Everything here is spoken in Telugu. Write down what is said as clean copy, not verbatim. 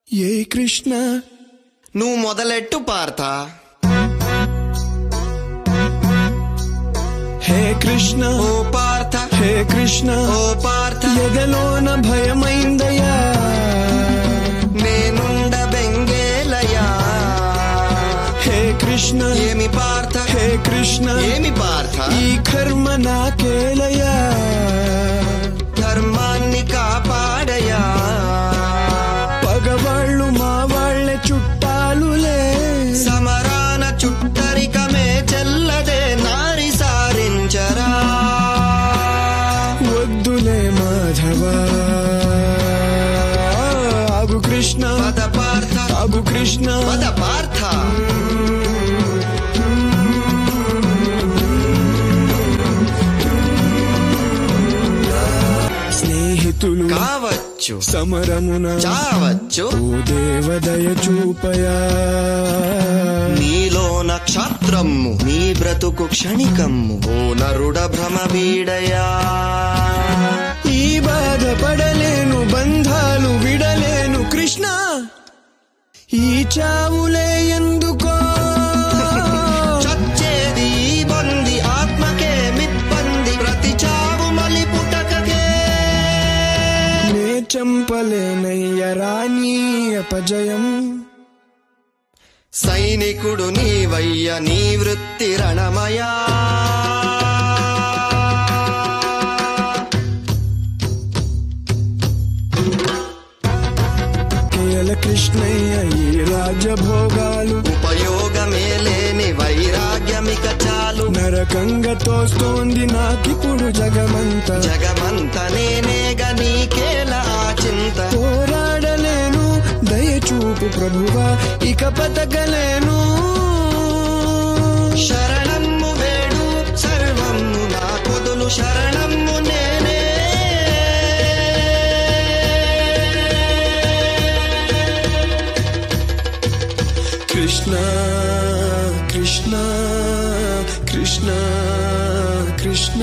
ఏ కృష్ణ నువ్వు మొదలెట్టు పార్థ. హే కృష్ణ ఓ పార్థ, హే కృష్ణ ఓ పార్థ, ఎదలోన భయమైందయ్యా, నేనుండ బెంగేలయా. హే కృష్ణ ఏమి పార్థ, హే కృష్ణ ఏమి పార్థ, ఈ కర్మ నాకేలయ్యా, ధర్మాన్ని కాపాడయా. పగవాళ్ళు మా వాళ్ళే చుట్టాలులే, సమరాన చుట్టరికమే చెల్లదే నారి సారించరా. వద్దులే మాధవ ఆగు కృష్ణ, పద పార్థ, ఆగు కృష్ణ, పద పార్థ. స్నేహితులు కావచ్చు, సమరమున చావచ్చు, ఓ దేవదయ చూపయా. నీలో నక్షత్రము, నీ బ్రతుకు క్షణికమ్ము, ఓ నరుడ భ్రమ వీడయా. ఈ బాధపడలేను, బంధాలు విడలేను కృష్ణ, ఈ చావులే ఎందుకో. చచ్చేది ఈ బంది, ఆత్మకే మిత్పంది, ప్రతి చావు మలి పుటకకే. నే చంపలేనయ్య రాణి అపజయం, సైనికుడు నీవయ్య, నీ వృత్తి రణమయా. కేల కృష్ణయ్య ఈ రాజభోగాలు, ఉపయోగమే లేని వైరాగ్యమిక చాలు. నరకంగా తోస్తోంది నాకిప్పుడు జగమంతా, జగమంత నేనేగ నీకేల ఆ చింత. పోరాడలేను దయచూపు ప్రభువా, ఇక బతకలేను. శరణమ్ము వేడు సర్వమ్ము నా పొదులు, శరణమ్ము నేనే. కృష్ణ కృష్ణ కృష్ణ కృష్ణ